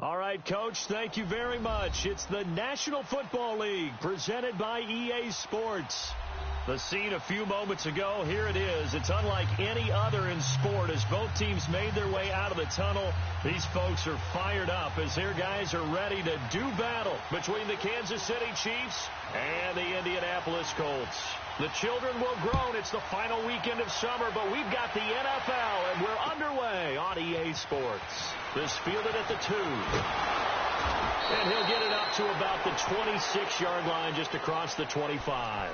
All right, Coach, thank you very much. It's the National Football League presented by EA Sports. The scene a few moments ago, here it is. It's unlike any other in sport as both teams made their way out of the tunnel. These folks are fired up as their guys are ready to do battle between the Kansas City Chiefs and the Indianapolis Colts. The children will groan. It's the final weekend of summer, but we've got the NFL, and we're underway on EA Sports. This fielded at the 2. And he'll get it up to about the 26-yard line just across the 25.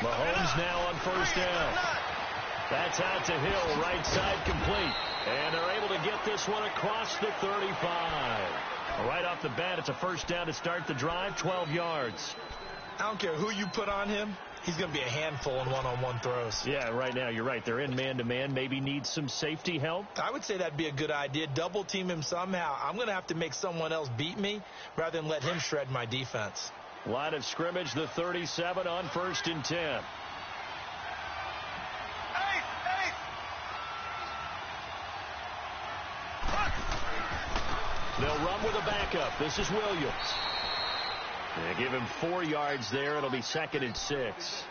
Mahomes now on first down. That's out to Hill, right side complete. And they're able to get this one across the 35. Right off the bat, it's a first down to start the drive, 12 yards. I don't care who you put on him. He's going to be a handful in one-on-one throws. Yeah, right now, you're right. They're in man-to-man. Maybe need some safety help. I would say that'd be a good idea. Double team him somehow. I'm going to have to make someone else beat me rather than let him shred my defense. Line of scrimmage, the 37 on 1st and 10. They'll run with a backup. This is Williams. They give him 4 yards there. It'll be 2nd and 6.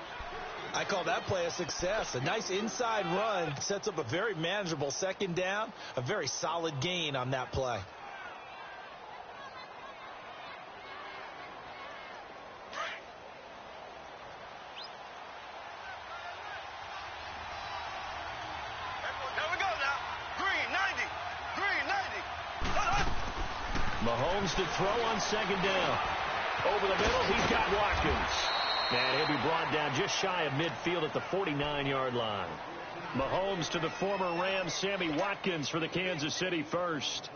I call that play a success. A nice inside run sets up a very manageable 2nd down. A very solid gain on that play. Mahomes to throw on 2nd down. Over the middle, he's got Watkins. And he'll be brought down just shy of midfield at the 49-yard line. Mahomes to the former Rams, Sammy Watkins for the Kansas City first.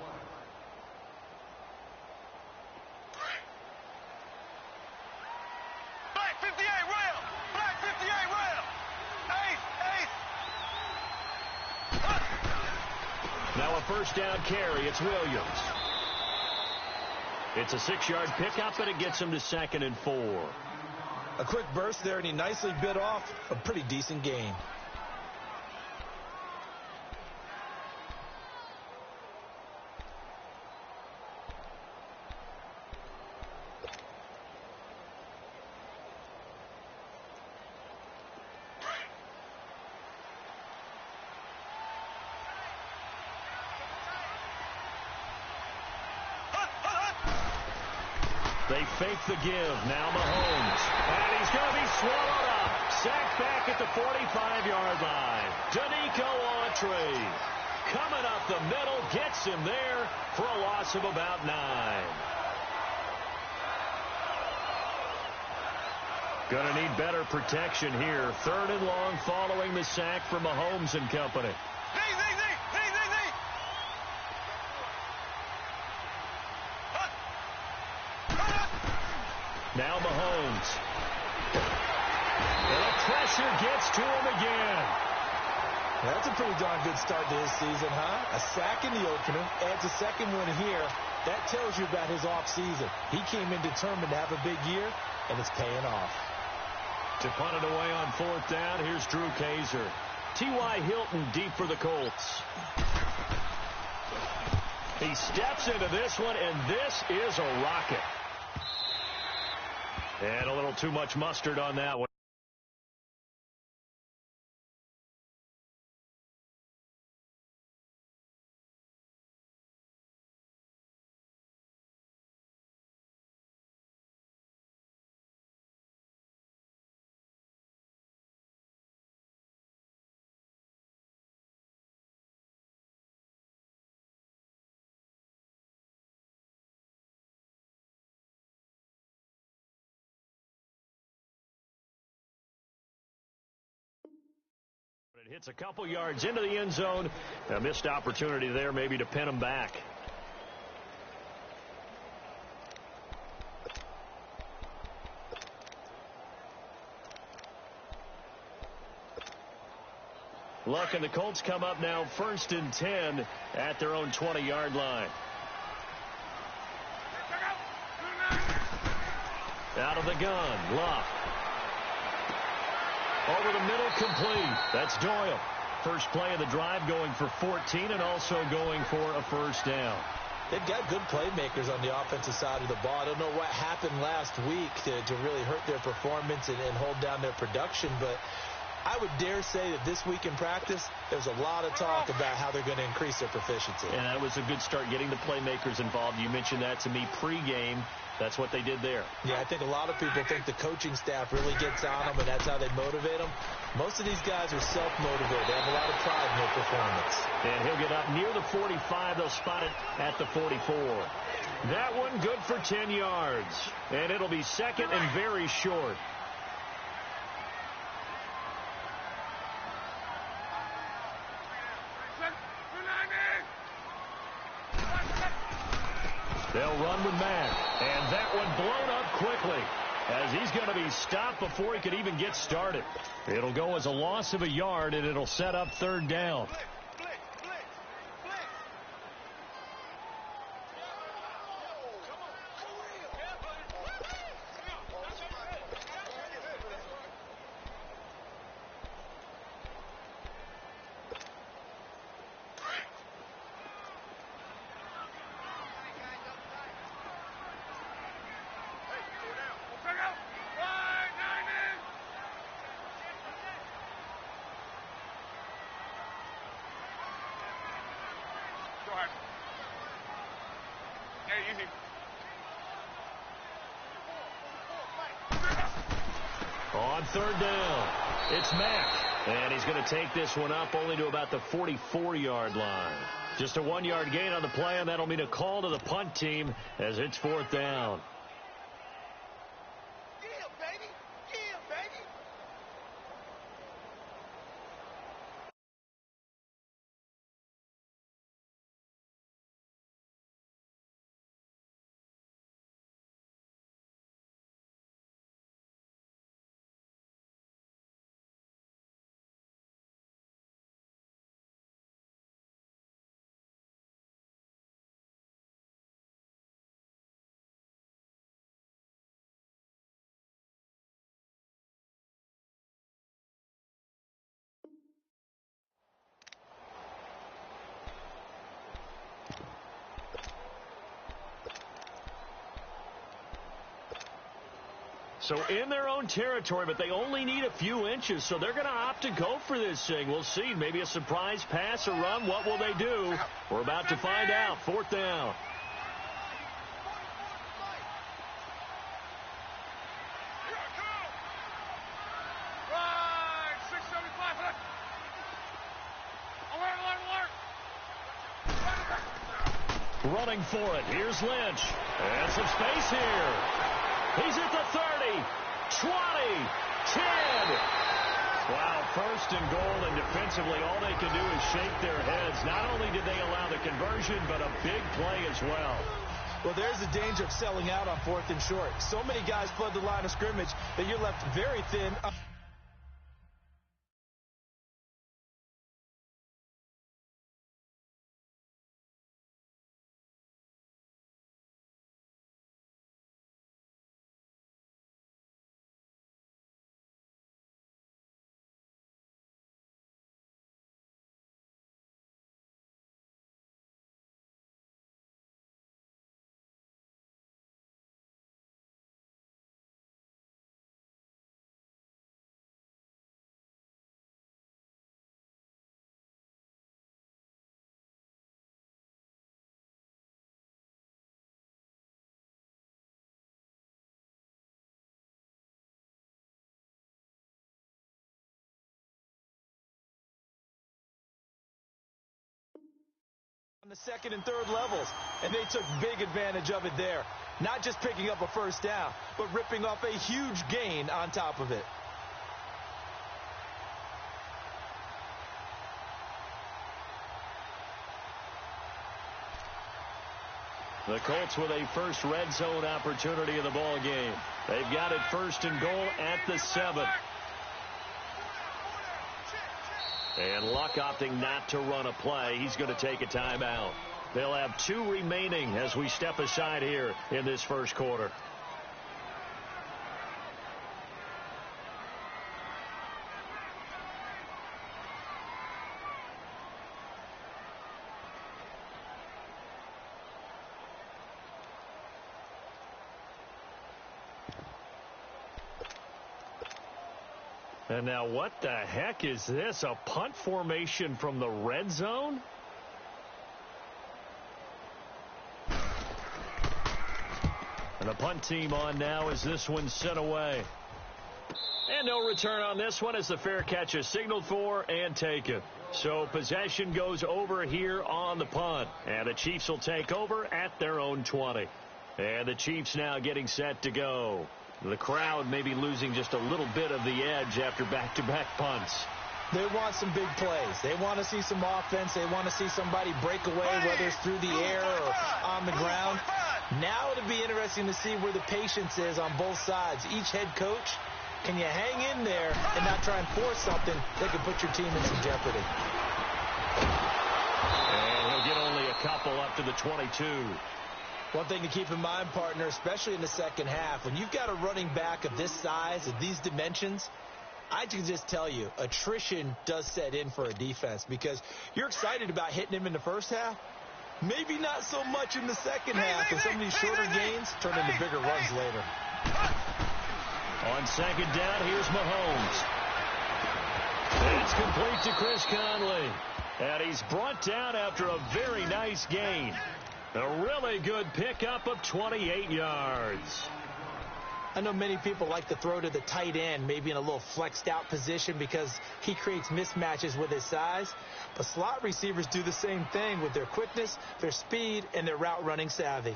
Black 58 rail! Black 58 rail! Ace! Now a first down carry. It's Williams. It's a 6-yard pickup, and it gets him to 2nd and 4. A quick burst there, and he nicely bit off a pretty decent gain. They fake the give. Now Mahomes. And he's going to be swallowed up. Sacked back at the 45-yard line. Danico Autry coming up the middle. Gets him there for a loss of about 9. Going to need better protection here. 3rd and long following the sack from Mahomes and company. Now Mahomes. And the pressure gets to him again. That's a pretty darn good start to his season, huh? A sack in the opener, adds a 2nd one here. That tells you about his offseason. He came in determined to have a big year, and it's paying off. To punt it away on 4th down, here's Drew Kaiser. T.Y. Hilton deep for the Colts. He steps into this one, and this is a rocket. And a little too much mustard on that one. It hits a couple yards into the end zone. A missed opportunity there maybe to pin him back. Look, and the Colts come up now 1st and 10 at their own 20-yard line. Out of the gun, Luck. Over the middle, complete. That's Doyle. First play of the drive, going for 14 and also going for a first down. They've got good playmakers on the offensive side of the ball. I don't know what happened last week to really hurt their performance and hold down their production, but I would dare say that this week in practice, there's a lot of talk about how they're going to increase their proficiency. And that was a good start, getting the playmakers involved. You mentioned that to me pregame. That's what they did there. Yeah, I think a lot of people think the coaching staff really gets on them, and that's how they motivate them. Most of these guys are self-motivated. They have a lot of pride in their performance. And he'll get up near the 45. They'll spot it at the 44. That one good for 10 yards. And it'll be second and very short. They'll run with Mack, and that one blown up quickly as he's going to be stopped before he could even get started. It'll go as a loss of a yard, and it'll set up 3rd down. On 3rd down, it's Mack, and he's going to take this one up only to about the 44-yard line. Just a 1-yard gain on the play, and that'll mean a call to the punt team as it's 4th down. So in their own territory, but they only need a few inches, so they're going to opt to go for this thing. We'll see. Maybe a surprise pass or run. What will they do? We're about to find out. 4th down. Running for it. Here's Lynch. And some space here. He's at the 30, 20, 10. Wow, 1st and goal, and defensively all they can do is shake their heads. Not only did they allow the conversion, but a big play as well. Well, there's the danger of selling out on 4th and short. So many guys flood the line of scrimmage that you're left very thin. On the 2nd and 3rd levels, and they took big advantage of it there. Not just picking up a first down, but ripping off a huge gain on top of it. The Colts with a first red zone opportunity of the ball game. They've got it 1st and goal at the 7. And Luck opting not to run a play. He's going to take a timeout. They'll have 2 remaining as we step aside here in this first quarter. And now what the heck is this? A punt formation from the red zone? And the punt team on now as this one's sent away. And no return on this one as the fair catch is signaled for and taken. So possession goes over here on the punt. And the Chiefs will take over at their own 20. And the Chiefs now getting set to go. The crowd may be losing just a little bit of the edge after back-to-back punts. They want some big plays. They want to see some offense. They want to see somebody break away, whether it's through the air or on the ground. Now it'll be interesting to see where the patience is on both sides. Each head coach, can you hang in there and not try and force something that could put your team in some jeopardy? And he'll get only a couple up to the 22. One thing to keep in mind, partner, especially in the second half, when you've got a running back of this size, of these dimensions, I can just tell you, attrition does set in for a defense because you're excited about hitting him in the first half. Maybe not so much in the second half, and some of these shorter gains turn into bigger runs later. On second down, here's Mahomes. It's complete to Chris Conley. And he's brought down after a very nice gain. A really good pickup of 28 yards. I know many people like to throw to the tight end, maybe in a little flexed out position because he creates mismatches with his size. But slot receivers do the same thing with their quickness, their speed, and their route running savvy.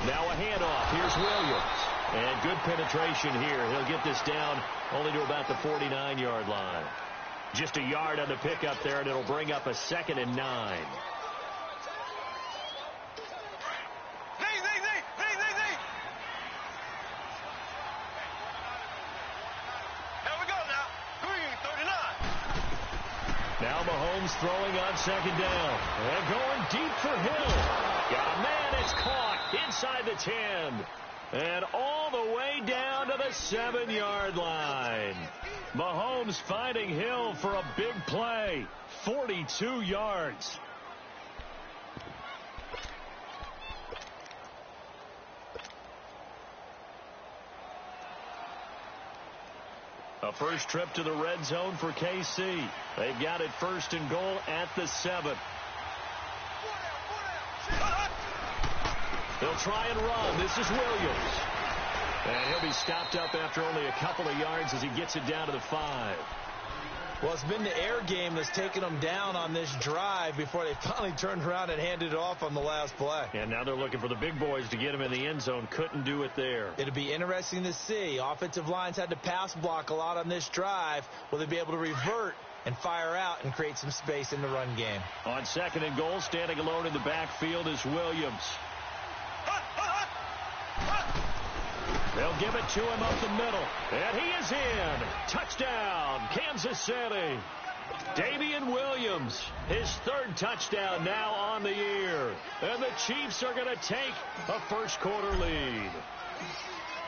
Now a handoff. Here's Williams. And good penetration here. He'll get this down only to about the 49-yard line. Just a yard on the pickup there, and it'll bring up a 2nd and 9. Here we go now. 3:39. Now Mahomes throwing on second down. And going deep for Hill. Got a man. It's caught inside the 10. And all the way down to the 7-yard line. Mahomes finding Hill for a big play. 42 yards. A first trip to the red zone for KC. They've got it 1st and goal at the 7. They'll try and run. This is Williams. And he'll be stopped up after only a couple of yards as he gets it down to the 5. Well, it's been the air game that's taken them down on this drive before they finally turned around and handed it off on the last play. And now they're looking for the big boys to get him in the end zone. Couldn't do it there. It'll be interesting to see. Offensive lines had to pass block a lot on this drive. Will they be able to revert and fire out and create some space in the run game? On 2nd and goal, standing alone in the backfield is Williams. They'll give it to him up the middle. And he is in. Touchdown, Kansas City. Damian Williams, his 3rd touchdown now on the year. And the Chiefs are going to take a first-quarter lead.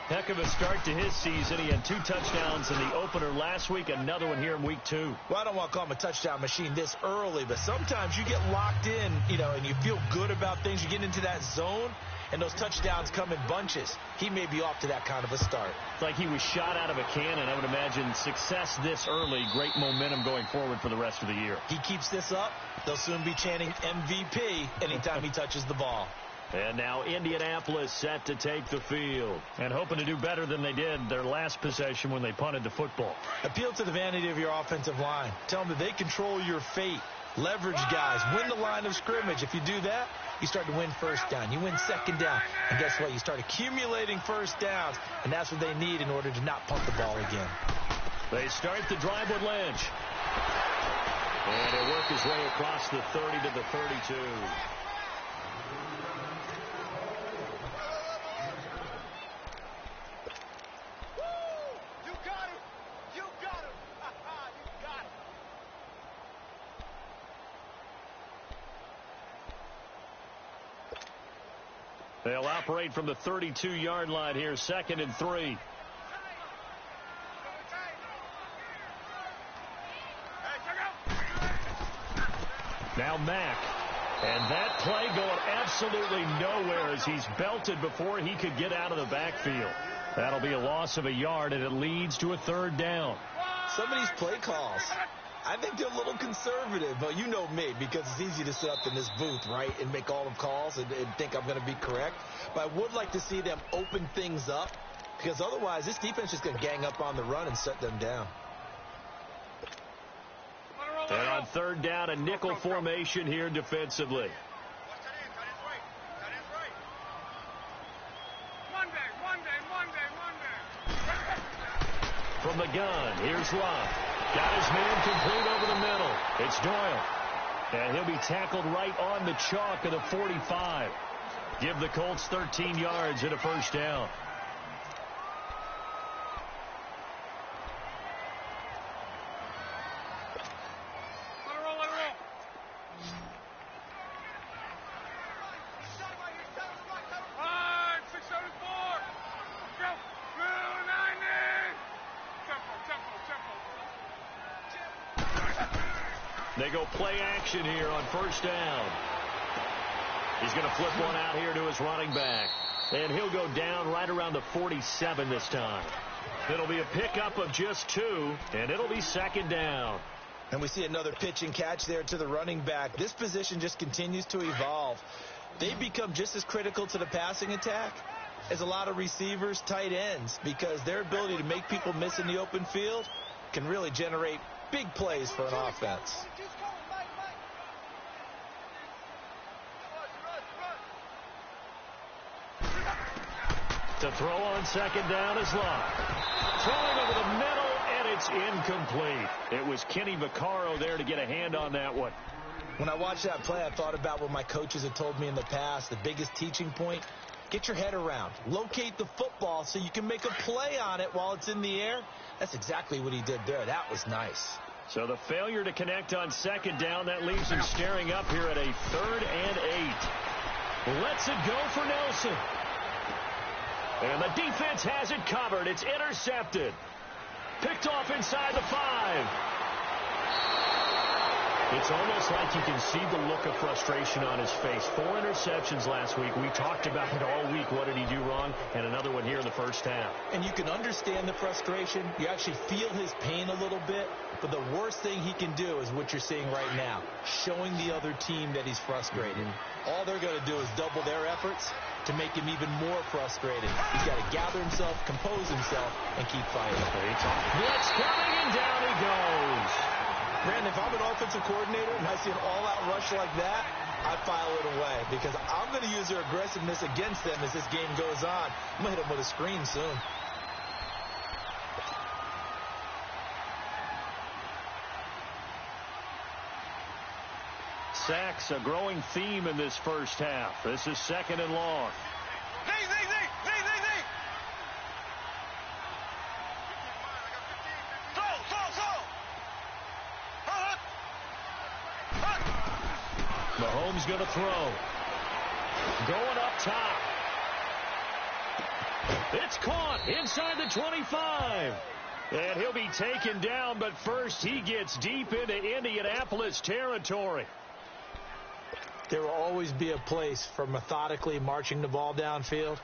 Heck of a start to his season. He had 2 touchdowns in the opener last week, another one here in week 2. Well, I don't want to call him a touchdown machine this early, but sometimes you get locked in, and you feel good about things. You get into that zone, and those touchdowns come in bunches. He may be off to that kind of a start. It's like he was shot out of a cannon. I would imagine success this early, great momentum going forward for the rest of the year. He keeps this up, they'll soon be chanting MVP anytime he touches the ball. And now Indianapolis set to take the field. And hoping to do better than they did their last possession when they punted the football. Appeal to the vanity of your offensive line. Tell them that they control your fate. Leverage guys. Win the line of scrimmage. If you do that, you start to win first down. You win second down. And guess what? You start accumulating first downs. And that's what they need in order to not punt the ball again. They start the drive with Lynch. And he'll work his way across the 30 to the 32. You got him. You got him. You got him. They'll operate from the 32-yard line here, 2nd and 3. Now Mack. And that play going absolutely nowhere as he's belted before he could get out of the backfield. That'll be a loss of a yard, and it leads to a 3rd down. Some of these play calls, I think they're a little conservative, but you know me, because it's easy to sit up in this booth, right, and make all the calls and think I'm going to be correct. But I would like to see them open things up, because otherwise this defense is going to gang up on the run and shut them down. They're on 3rd down, a nickel formation here defensively. From the gun, here's Love. Got his man complete over the middle. It's Doyle. And he'll be tackled right on the chalk of the 45. Give the Colts 13 yards and a 1st down. They go play action here on 1st down. He's going to flip one out here to his running back. And he'll go down right around the 47 this time. It'll be a pickup of just 2, and it'll be 2nd down. And we see another pitch and catch there to the running back. This position just continues to evolve. They become just as critical to the passing attack as a lot of receivers, tight ends, because their ability to make people miss in the open field can really generate big plays for an offense. To throw on 2nd down is Love. Throwing over the middle, and it's incomplete. It was Kenny Vaccaro there to get a hand on that one. When I watched that play, I thought about what my coaches had told me in the past. The biggest teaching point, get your head around. Locate the football so you can make a play on it while it's in the air. That's exactly what he did there. That was nice. So the failure to connect on 2nd down, that leaves him staring up here at a 3rd and 8. Lets it go for Nelson. And the defense has it covered. It's intercepted. Picked off inside the 5. It's almost like you can see the look of frustration on his face. 4 interceptions last week. We talked about it all week. What did he do wrong? And another one here in the 1st half. And you can understand the frustration. You actually feel his pain a little bit. But the worst thing he can do is what you're seeing right now, showing the other team that he's frustrated. All they're going to do is double their efforts to make him even more frustrated. He's got to gather himself, compose himself, and keep fighting. Blitz coming, and down he goes. Brandon, if I'm an offensive coordinator and I see an all-out rush like that, I file it away because I'm going to use their aggressiveness against them as this game goes on. I'm going to hit them with a screen soon. Sacks, a growing theme in this 1st half. This is 2nd and long. Mahomes going to throw. Going up top. It's caught inside the 25. And he'll be taken down, but first he gets deep into Indianapolis territory. There will always be a place for methodically marching the ball downfield.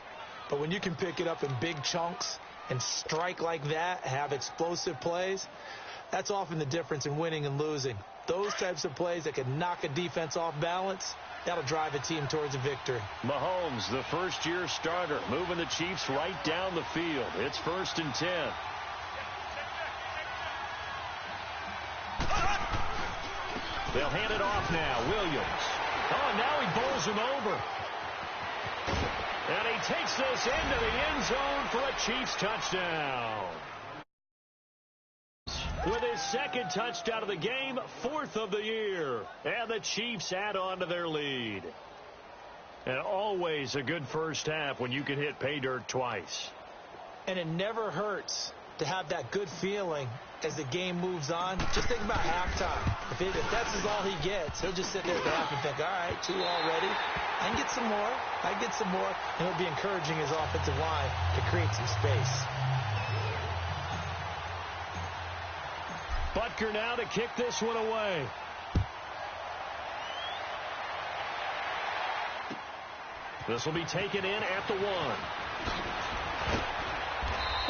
But when you can pick it up in big chunks and strike like that, have explosive plays, that's often the difference in winning and losing. Those types of plays that can knock a defense off balance, that'll drive a team towards a victory. Mahomes, the first-year starter, moving the Chiefs right down the field. It's 1st and 10. They'll hand it off now. Williams. Oh, and now he bowls him over. And he takes this into the end zone for a Chiefs touchdown. With his 2nd touchdown of the game, 4th of the year. And the Chiefs add on to their lead. And always a good first half when you can hit pay dirt twice. And it never hurts to have that good feeling as the game moves on. Just think about halftime. If that's all he gets, he'll just sit there at the half and think, all right, 2 already. I can get some more. I can get some more. And he'll be encouraging his offensive line to create some space. Butker now to kick this one away. This will be taken in at the 1.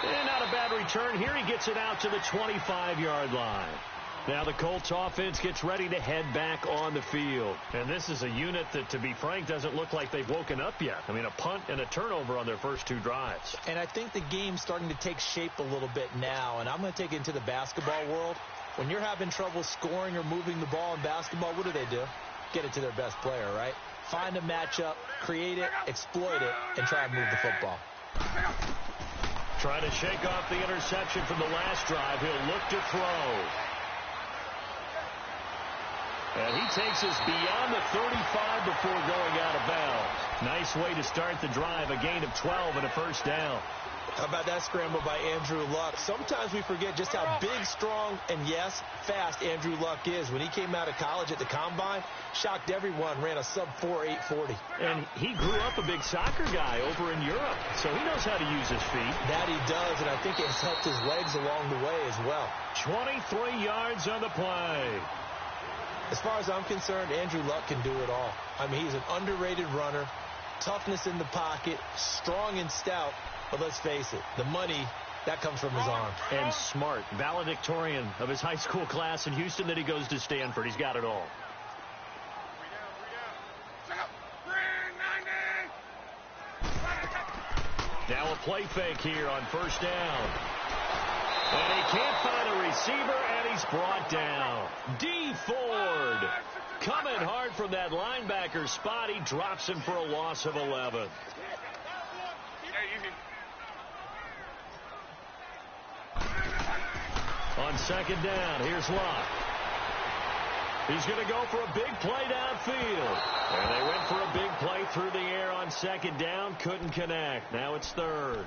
And not a bad return here. He gets it out to the 25-yard line. Now the Colts offense gets ready to head back on the field. And this is a unit that, to be frank, doesn't look like they've woken up yet. I mean, a punt and a turnover on their first 2 drives. And I think the game's starting to take shape a little bit now. And I'm going to take it into the basketball world. When you're having trouble scoring or moving the ball in basketball, what do? Get it to their best player, right? Find a matchup, create it, exploit it, and try and move the football. Trying to shake off the interception from the last drive. He'll look to throw. And he takes us beyond the 35 before going out of bounds. Nice way to start the drive. A gain of 12 and a first down. How about that scramble by Andrew Luck? Sometimes we forget just how big, strong, and, yes, fast Andrew Luck is. When he came out of college at the Combine, shocked everyone, ran a sub-4 840. And he grew up a big soccer guy over in Europe, so he knows how to use his feet. That he does, and I think it's helped his legs along the way as well. 23 yards on the play. As far as I'm concerned, Andrew Luck can do it all. I mean, he's an underrated runner, toughness in the pocket, strong and stout. But let's face it, the money, that comes from his arm. And smart, valedictorian of his high school class in Houston, then he goes to Stanford. He's got it all. Now a play fake here on first down. And he can't find a receiver, and he's brought down. D. Ford coming hard from that linebacker spot. He drops him for a loss of 11. On second down, here's Locke. He's going to go for a big play downfield. And they went for a big play through the air on second down. Couldn't connect. Now it's third.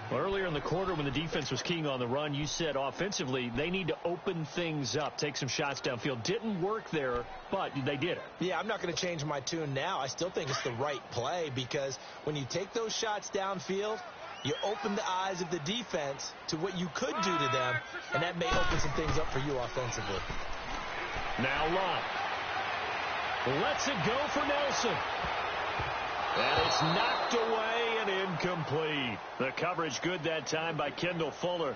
Well, earlier in the quarter when the defense was keying on the run, you said offensively they need to open things up, take some shots downfield. Didn't work there, but they did it. Yeah, I'm not going to change my tune now. I still think it's the right play because when you take those shots downfield, you open the eyes of the defense to what you could do to them, and that may open some things up for you offensively. Now Locke lets it go for Nelson. And it's knocked away and incomplete. The coverage good that time by Kendall Fuller.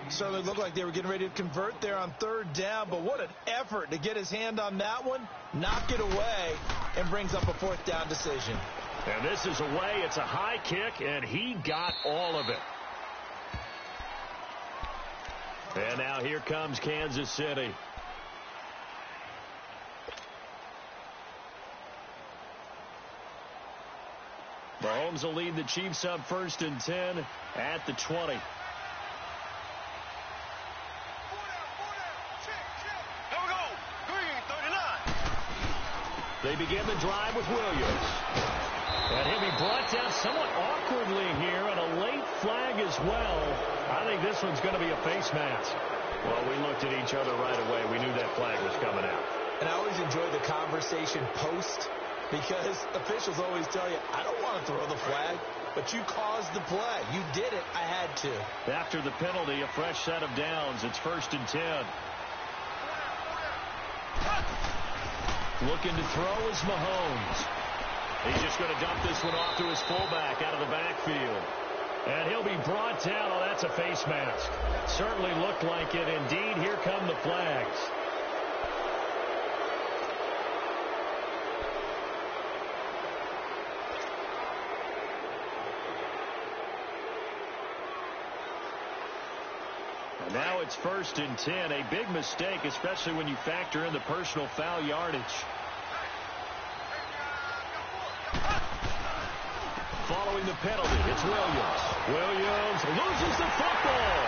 Certainly looked like they were getting ready to convert there on third down, but what an effort to get his hand on that one, knock it away, and brings up a fourth down decision. And this is away. It's a high kick, and he got all of it. And now here comes Kansas City. Mahomes will lead the Chiefs up 1st and 10 at the 20. They begin the drive with Williams. And he'll be brought down somewhat awkwardly here, and a late flag as well. I think this one's going to be a face mask. Well, we looked at each other right away. We knew that flag was coming out. And I always enjoy the conversation post, because officials always tell you, I don't want to throw the flag, but you caused the play. You did it. I had to. After the penalty, a fresh set of downs. It's 1st and 10. Looking to throw is Mahomes. He's just going to dump this one off to his fullback out of the backfield. And he'll be brought down. Oh, that's a face mask. Certainly looked like it. Indeed, here come the flags. And now it's 1st and 10. A big mistake, especially when you factor in the personal foul yardage. Following the penalty, it's Williams. Williams loses the football.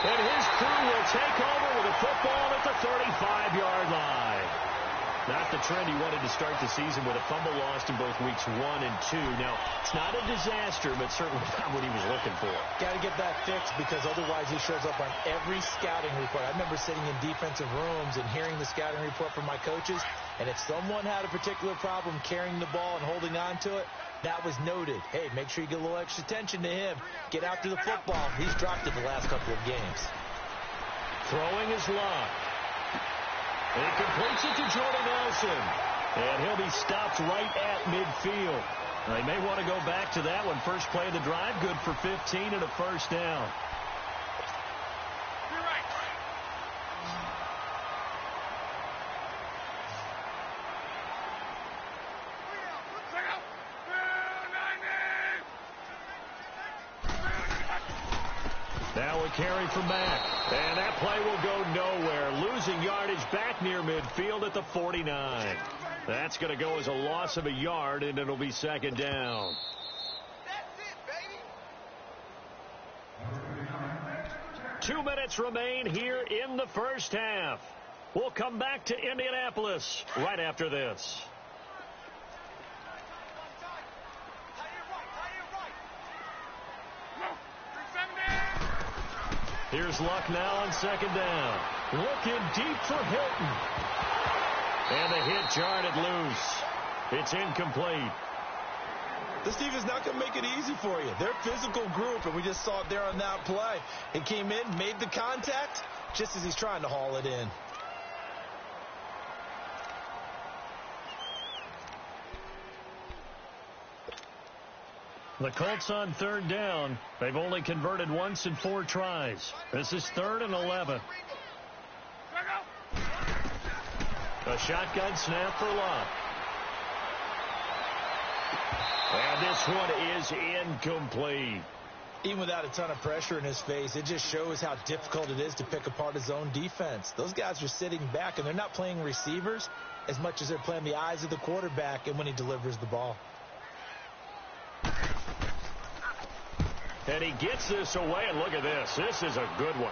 And his crew will take over with a football at the 35-yard line. Not the trend he wanted to start the season with a fumble lost in both weeks 1 and 2. Now, it's not a disaster, but certainly not what he was looking for. Got to get that fixed because otherwise he shows up on every scouting report. I remember sitting in defensive rooms and hearing the scouting report from my coaches, and if someone had a particular problem carrying the ball and holding on to it, that was noted. Hey, make sure you get a little extra attention to him. Get after the football. He's dropped it the last couple of games. Throwing is Locke. He completes it to Jordan Nelson. And he'll be stopped right at midfield. They may want to go back to that one. First play of the drive, good for 15 and a first down. Now a carry from Mack. And that play will go nowhere. Losing yardage back near midfield at the 49. That's going to go as a loss of a yard, and it'll be second down. That's it, baby. 2 minutes remain here in the first half. We'll come back to Indianapolis right after this. Here's Luck now on second down. Looking deep for Hilton. And the hit jarred it loose. It's incomplete. This defense is not going to make it easy for you. They're a physical group, and we just saw it there on that play. He came in, made the contact, just as he's trying to haul it in. The Colts on third down. They've only converted once in 4 tries. This is 3rd and 11. A shotgun snap for Locke. And this one is incomplete. Even without a ton of pressure in his face, it just shows how difficult it is to pick apart his own defense. Those guys are sitting back, and they're not playing receivers as much as they're playing the eyes of the quarterback and when he delivers the ball. And he gets this away, and look at this. This is a good one.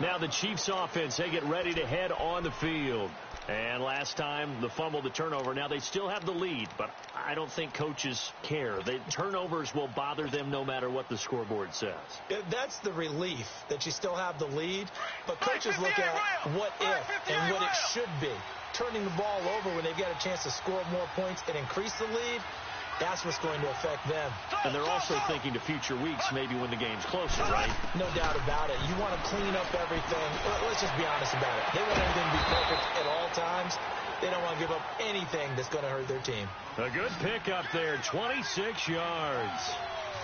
Now the Chiefs offense, they get ready to head on the field. And last time, the fumble, the turnover. Now they still have the lead, but I don't think coaches care. The turnovers will bother them no matter what the scoreboard says. That's the relief that you still have the lead, but coaches look at what if and what it should be. Turning the ball over when they've got a chance to score more points and increase the lead, that's what's going to affect them. And they're also thinking to future weeks, maybe when the game's closer, right? No doubt about it. You want to clean up everything. Let's just be honest about it. They want everything to be perfect at all times. They don't want to give up anything that's going to hurt their team. A good pick up there, 26 yards.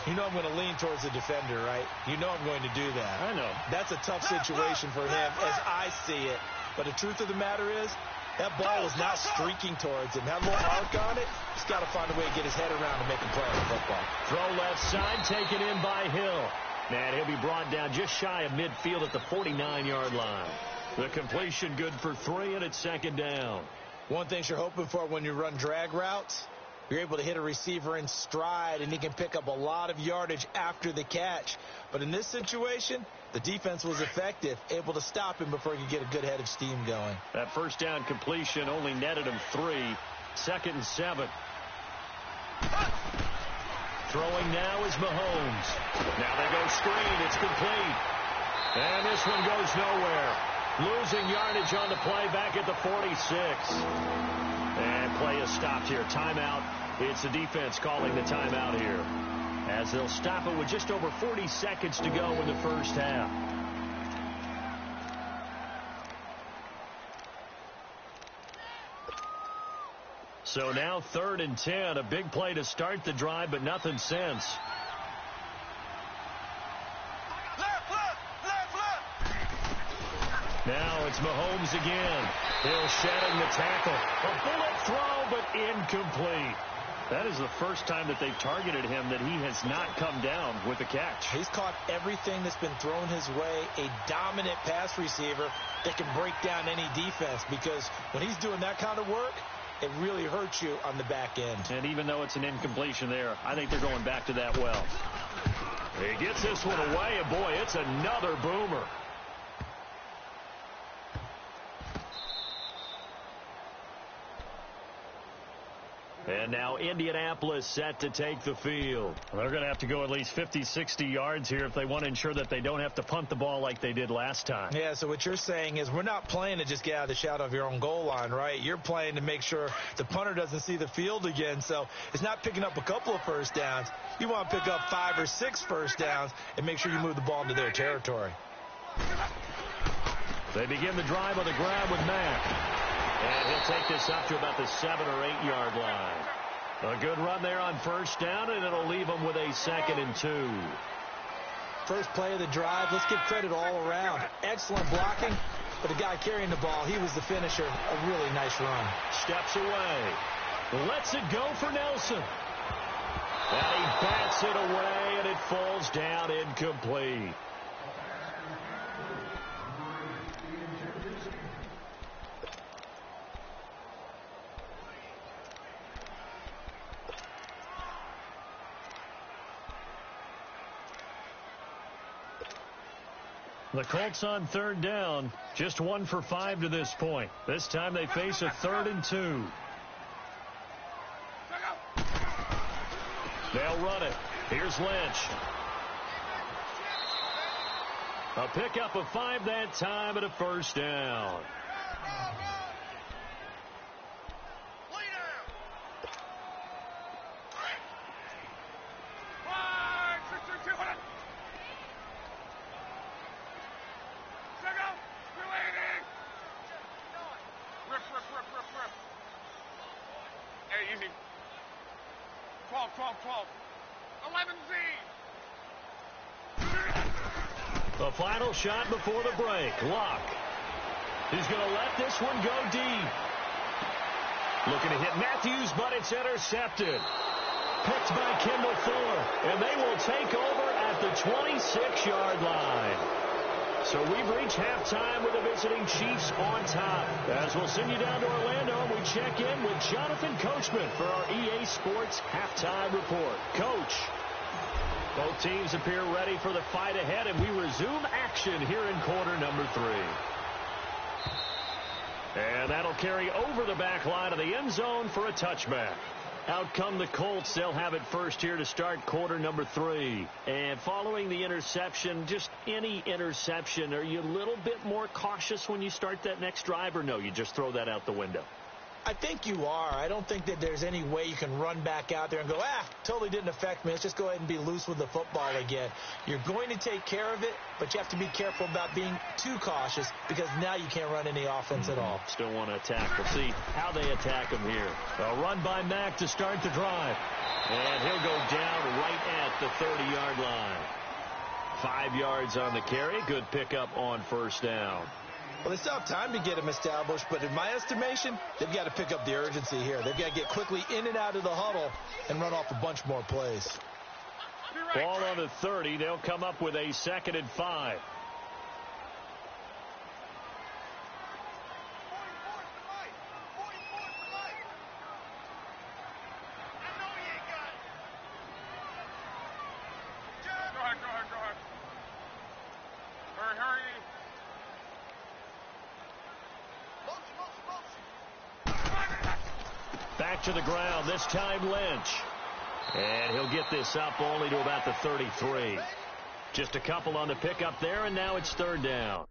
You know I'm going to lean towards the defender, right? You know I'm going to do that. I know. That's a tough situation for him as I see it. But the truth of the matter is, that ball is not streaking towards him. That little arc on it, he's got to find a way to get his head around and make a play on the football. Throw left side, taken in by Hill. And he'll be brought down just shy of midfield at the 49-yard line. The completion good for 3, and it's second down. One thing you're hoping for when you run drag routes, you're able to hit a receiver in stride, and he can pick up a lot of yardage after the catch. But in this situation, the defense was effective, able to stop him before he could get a good head of steam going. That first down completion only netted him 3. 2nd and 7. Throwing now is Mahomes. Now they go screen. It's complete. And this one goes nowhere. Losing yardage on the play back at the 46. And play is stopped here. Timeout. It's the defense calling the timeout here, as they'll stop it with just over 40 seconds to go in the first half. So now 3rd and 10. A big play to start the drive, but nothing since. Now it's Mahomes again. Hill shedding the tackle. A bullet throw, but incomplete. That is the first time that they've targeted him that he has not come down with a catch. He's caught everything that's been thrown his way. A dominant pass receiver that can break down any defense, because when he's doing that kind of work, it really hurts you on the back end. And even though it's an incompletion there, I think they're going back to that well. He gets this one away, and boy, it's another boomer. And now Indianapolis set to take the field. Well, they're going to have to go at least 50, 60 yards here if they want to ensure that they don't have to punt the ball like they did last time. Yeah, so what you're saying is we're not playing to just get out of the shadow of your own goal line, right? You're playing to make sure the punter doesn't see the field again. So it's not picking up a couple of first downs. You want to pick up 5 or 6 first downs and make sure you move the ball into their territory. They begin the drive on the ground with Mack. And he'll take this up to about the 7 or 8 yard line. A good run there on first down, and it'll leave them with a 2nd and 2. First play of the drive, let's give credit all around. Excellent blocking, but the guy carrying the ball, he was the finisher. A really nice run. Steps away. Lets it go for Nelson. And he bats it away, and it falls down incomplete. The Colts on 3rd down, just 1 for 5 to this point. This time they face a 3rd and 2. They'll run it. Here's Lynch. A pickup of 5 that time and a first down. Easy. 12, 11Z. The final shot before the break. Luck. He's going to let this one go deep. Looking to hit Matthews, but it's intercepted. Picked by Kendall Fuller. And they will take over at the 26-yard line. So we've reached halftime with the visiting Chiefs on top. As we'll send you down to Orlando, and we check in with Jonathan Coachman for our EA Sports Halftime Report. Coach, both teams appear ready for the fight ahead, and we resume action here in quarter number 3. And that'll carry over the back line of the end zone for a touchback. Out come the Colts. They'll have it first here to start quarter number 3. And following the interception, just any interception, are you a little bit more cautious when you start that next drive, or no, you just throw that out the window? I think you are. I don't think that there's any way you can run back out there and go, totally didn't affect me. Let's just go ahead and be loose with the football again. You're going to take care of it, but you have to be careful about being too cautious because now you can't run any offense at all. Still want to attack. We'll see how they attack him here. A run by Mack to start the drive. And he'll go down right at the 30-yard line. 5 yards on the carry. Good pickup on first down. Well, they still have time to get him established, but in my estimation, they've got to pick up the urgency here. They've got to get quickly in and out of the huddle and run off a bunch more plays. Ball on the 30. They'll come up with a 2nd and 5. Back to the ground, this time Lynch. And he'll get this up only to about the 33. Just a couple on the pickup there, and now it's 3rd down.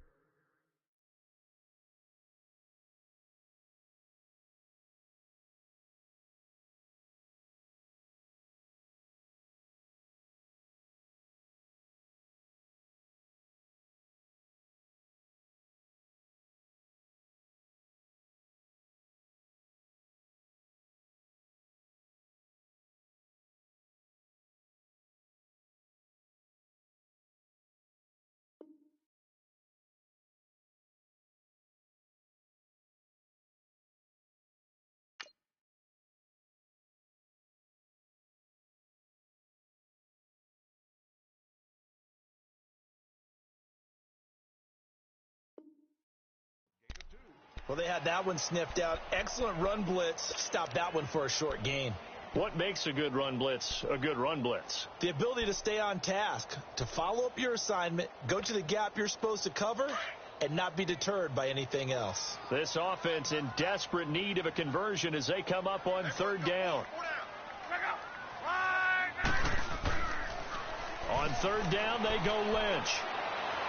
Well, they had that one sniffed out. Excellent run blitz. Stopped that one for a short gain. What makes a good run blitz a good run blitz? The ability to stay on task, to follow up your assignment, go to the gap you're supposed to cover, and not be deterred by anything else. This offense in desperate need of a conversion as they come up on third down. On third down, they go Lynch.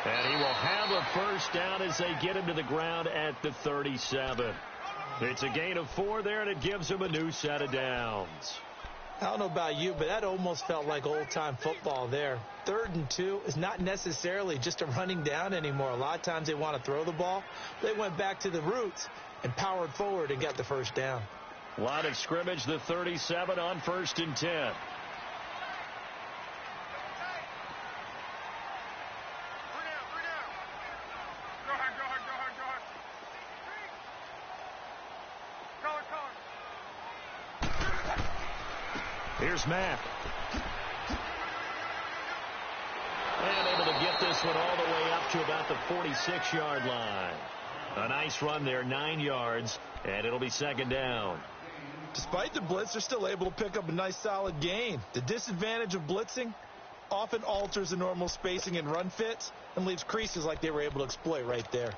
And he will have a first down as they get him to the ground at the 37. It's a gain of 4 there, and it gives him a new set of downs. I don't know about you, but that almost felt like old-time football there. 3rd and 2 is not necessarily just a running down anymore. A lot of times they want to throw the ball. They went back to the roots and powered forward and got the first down. Line of scrimmage, the 37 on 1st and 10. Here's Mack. And able to get this one all the way up to about the 46-yard line. A nice run there, 9 yards, and it'll be 2nd down. Despite the blitz, they're still able to pick up a nice solid gain. The disadvantage of blitzing often alters the normal spacing and run fits and leaves creases like they were able to exploit right there.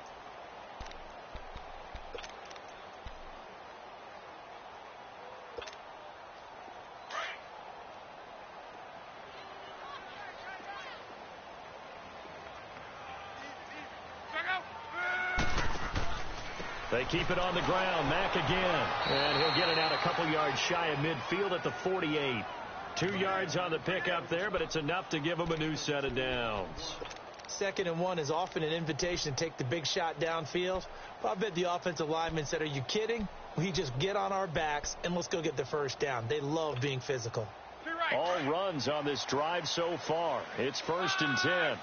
They keep it on the ground. Mack again. And he'll get it out a couple yards shy of midfield at the 48. 2 yards on the pickup there, but it's enough to give him a new set of downs. 2nd and 1 is often an invitation to take the big shot downfield. But I bet the offensive lineman said, are you kidding? We just get on our backs and let's go get the first down. They love being physical. All runs on this drive so far. It's 1st and 10.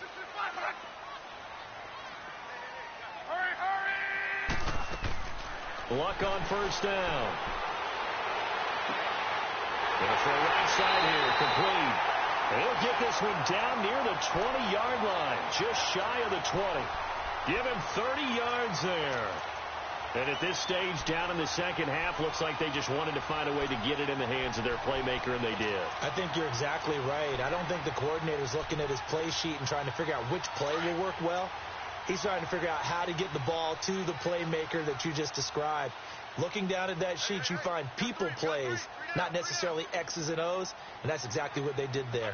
Luck on first down. Gonna throw right side here, complete. He'll get this one down near the 20-yard line, just shy of the 20. Give him 30 yards there. And at this stage, down in the second half, looks like they just wanted to find a way to get it in the hands of their playmaker, and they did. I think you're exactly right. I don't think the coordinator's looking at his play sheet and trying to figure out which play will work well. He's trying to figure out how to get the ball to the playmaker that you just described. Looking down at that sheet, you find people plays, not necessarily X's and O's, and that's exactly what they did there.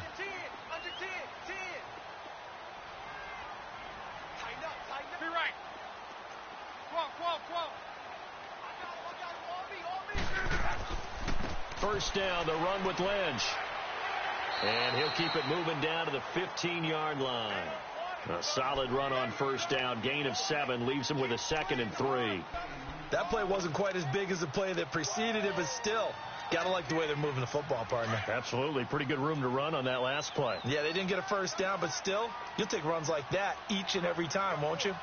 First down, the run with Lynch. And he'll keep it moving down to the 15-yard line. A solid run on first down. Gain of 7 leaves him with a 2nd and 3. That play wasn't quite as big as the play that preceded it, but still, got to like the way they're moving the football, partner. Absolutely. Pretty good room to run on that last play. Yeah, they didn't get a first down, but still, you'll take runs like that each and every time, won't you?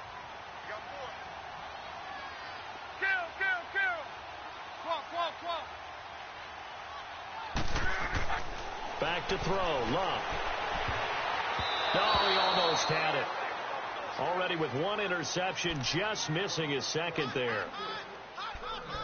Back to throw. Luck. No, he almost had it. Already with 1 interception, just missing his 2nd there.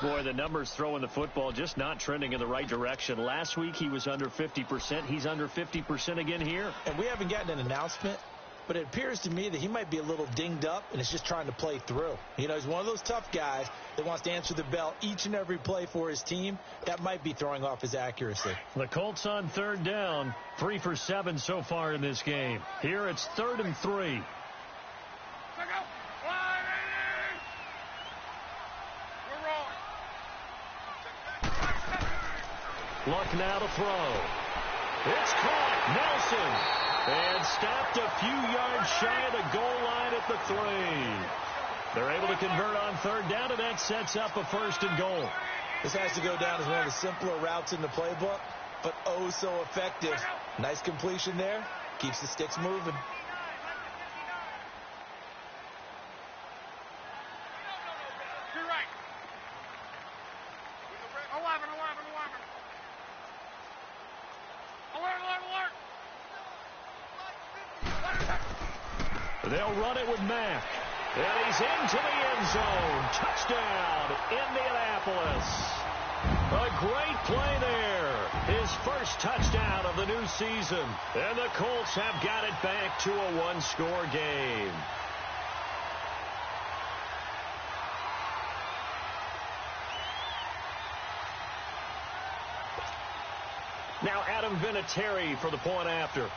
Boy, the numbers throwing the football just not trending in the right direction. Last week he was under 50%. He's under 50% again here. And we haven't gotten an announcement, but it appears to me that he might be a little dinged up and is just trying to play through. You know, he's one of those tough guys that wants to answer the bell each and every play for his team. That might be throwing off his accuracy. The Colts on third down, 3 for 7 so far in this game. Here it's 3rd and 3. Luck now to throw. It's caught. Nelson. And stopped a few yards shy of the goal line at the 3. They're able to convert on third down, and that sets up a 1st and goal. This has to go down as one of the simpler routes in the playbook, but oh so effective. Nice completion there. Keeps the sticks moving. They'll run it with Mack. And he's into the end zone. Touchdown, Indianapolis. A great play there. His first touchdown of the new season. And the Colts have got it back to a 1-score game. Now Adam Vinatieri for the point after.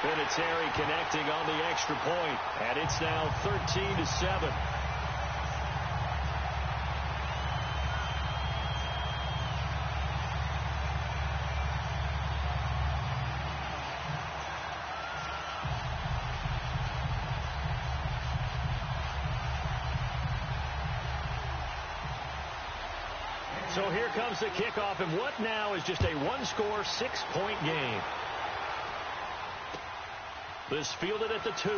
Vinatieri connecting on the extra point, and it's now 13-7. So here comes the kickoff, and what now is just a one-score, 6-point game. This fielded at the 2.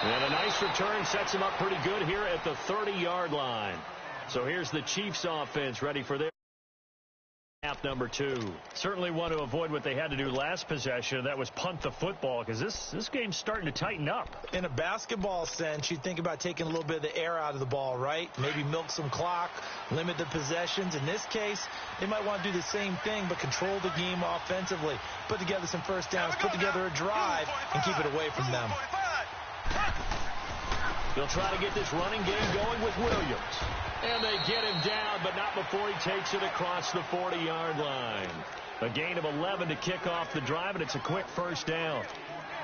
And a nice return sets him up pretty good here at the 30-yard line. So here's the Chiefs offense ready for their half number 2. Certainly want to avoid what they had to do last possession. That was punt the football, because this game's starting to tighten up. In a basketball sense, you think about taking a little bit of the air out of the ball, right? Maybe milk some clock, limit the possessions. In this case, they might want to do the same thing, but control the game offensively. Put together some first downs, put together a drive, and keep it away from them. They'll try to get this running game going with Williams. And they get him down, but not before he takes it across the 40-yard line. A gain of 11 to kick off the drive, and it's a quick first down.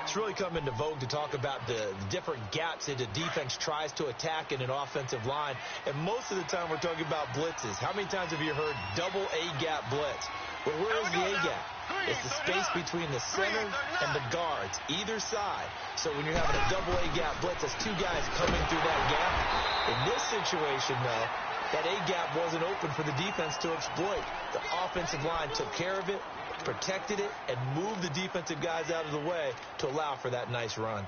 It's really come into vogue to talk about the different gaps that the defense tries to attack in an offensive line. And most of the time we're talking about blitzes. How many times have you heard double A-gap blitz? Well, where is the A-gap? It's the space between the center and the guards, either side. So when you're having a double A-gap blitz, that's two guys coming through that gap. In this situation, though, that A-gap wasn't open for the defense to exploit. The offensive line took care of it, protected it, and moved the defensive guys out of the way to allow for that nice run.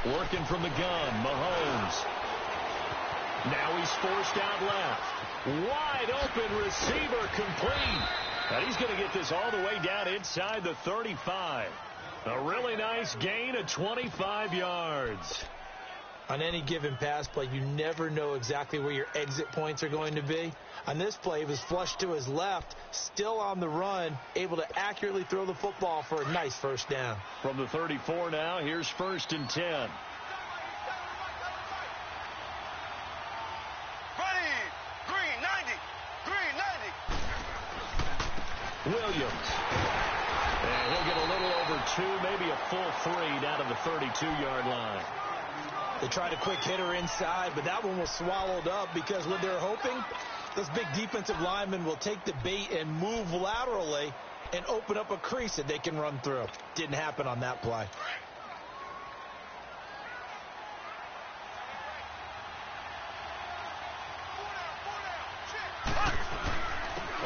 Working from the gun, Mahomes. Now he's forced out left. Wide open receiver complete. And he's going to get this all the way down inside the 35. A really nice gain of 25 yards. On any given pass play, you never know exactly where your exit points are going to be. On this play, he was flushed to his left, still on the run, able to accurately throw the football for a nice first down. From the 34 now, here's 1st and 10. Ready, green 90, green 90. Williams. And he'll get a little over 2, maybe a full 3 down to the 32-yard line. They tried a quick hitter inside, but that one was swallowed up because what they're hoping, those big defensive linemen will take the bait and move laterally and open up a crease that they can run through. Didn't happen on that play.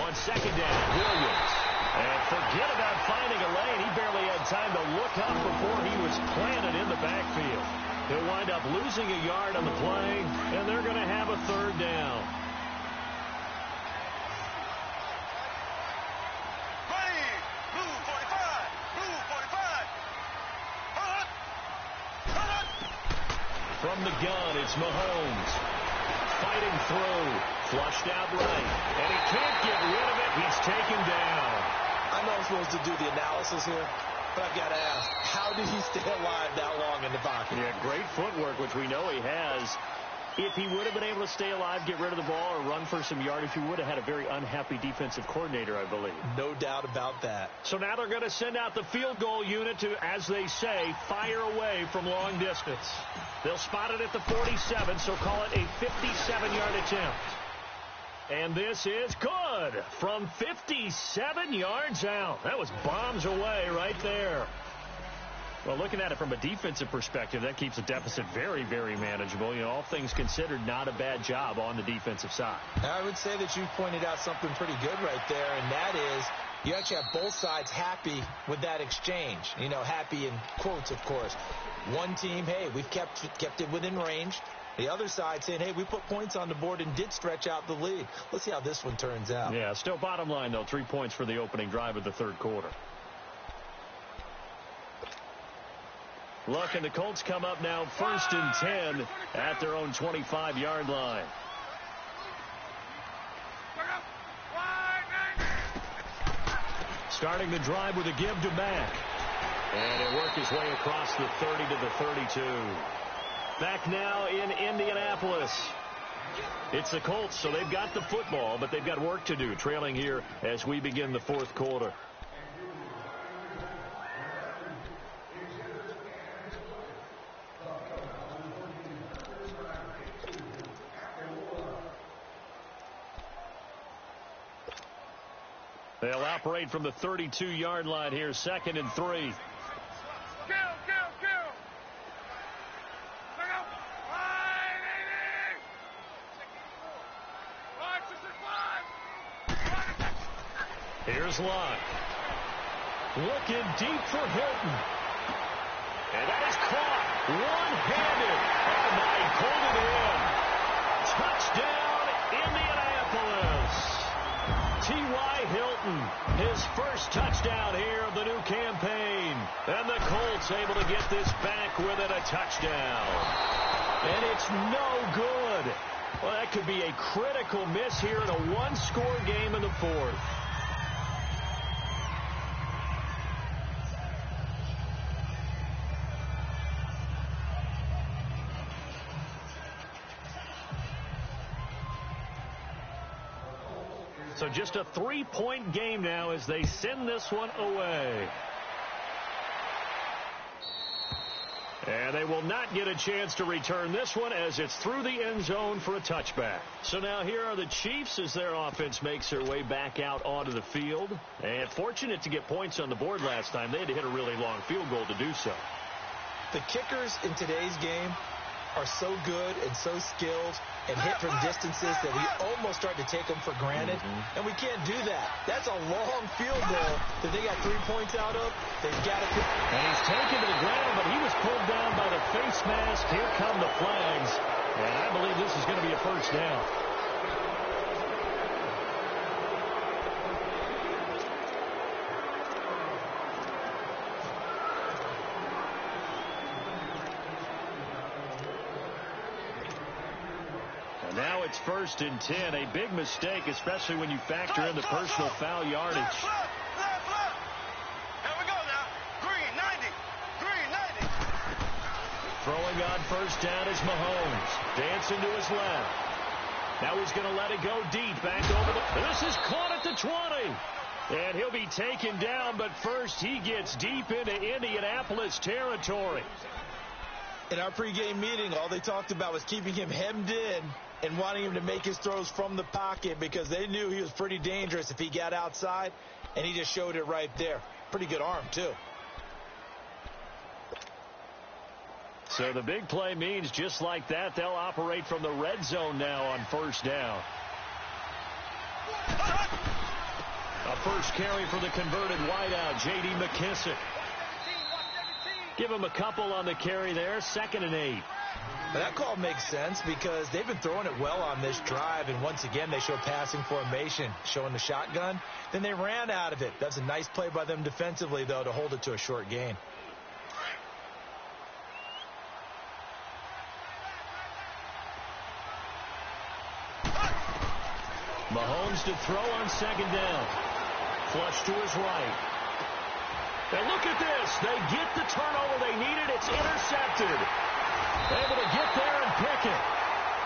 On 2nd down, Williams. And forget about finding a lane. He barely had time to look up before he was planted in the backfield. He'll wind up losing a yard on the play, and they're going to have a 3rd down. Ready, blue 45, blue 45. From the gun, it's Mahomes. Fighting through. Flushed out right. And he can't get rid of it. He's taken down. I know I'm supposed to do the analysis here, but I've got to ask, how did he stay alive that long in the pocket? Yeah, great footwork, which we know he has. If he would have been able to stay alive, get rid of the ball, or run for some yardage, he would have had a very unhappy defensive coordinator, I believe. No doubt about that. So now they're going to send out the field goal unit to, as they say, fire away from long distance. They'll spot it at the 47, so call it a 57-yard attempt. And this is good from 57 yards out. That was bombs away right there. Well, looking at it from a defensive perspective, that keeps the deficit very, very manageable. You know, all things considered, not a bad job on the defensive side. I would say that you pointed out something pretty good right there, and that is You actually have both sides happy with that exchange. You know, happy in quotes, of course. One team, hey, we've kept it within range. The other side saying, hey, we put points on the board and did stretch out the lead. Let's see how this one turns out. Yeah, still bottom line, though, 3 points for the opening drive of the third quarter. Look, and the Colts come up now 1st and 10 at their own 25-yard line. Starting the drive with a give to Mack. And he'll work his way across the 30 to the 32. Back now in Indianapolis. It's the Colts, so they've got the football, but they've got work to do, trailing here as we begin the fourth quarter. They'll operate from the 32-yard line here, 2nd and 3. Here's Locke. Looking deep for Hilton. And that is caught. One-handed. Oh, my, pulled it in. Touchdown, Indianapolis. T.Y. Hilton, his first touchdown here of the new campaign. And the Colts able to get this back with it, a touchdown. And it's no good. Well, that could be a critical miss here in a one-score game in the fourth. So just a 3-point game now as they send this one away. And they will not get a chance to return this one as it's through the end zone for a touchback. So now here are the Chiefs as their offense makes their way back out onto the field. And fortunate to get points on the board last time. They had to hit a really long field goal to do so. The kickers in today's game are so good and so skilled and hit from distances that we almost start to take them for granted. And we can't do that. That's a long field goal that they got 3 points out of. They've got to pick. And he's taken to the ground, but he was pulled down by the face mask. Here come the flags. And I believe this is going to be a first down. Now it's 1st and 10. A big mistake, especially when you factor in the personal foul yardage. Here we go now. Green 90. Green 90. Throwing on first down is Mahomes. Dancing to his left. Now he's going to let it go deep. Back over the... This is caught at the 20. And he'll be taken down, but first he gets deep into Indianapolis territory. In our pregame meeting, all they talked about was keeping him hemmed in and wanting him to make his throws from the pocket because they knew he was pretty dangerous if he got outside, and he just showed it right there. Pretty good arm, too. So the big play means just like that, they'll operate from the red zone now on first down. A first carry for the converted wideout, J.D. McKissick. Give him a couple on the carry there, 2nd and 8. That call makes sense because they've been throwing it well on this drive, and once again they show passing formation, showing the shotgun. Then they ran out of it. That's a nice play by them defensively, though, to hold it to a short gain. Mahomes to throw on 2nd down. Flush to his right. And look at this. They get the turnover they needed. It's intercepted. Able to get there and pick it.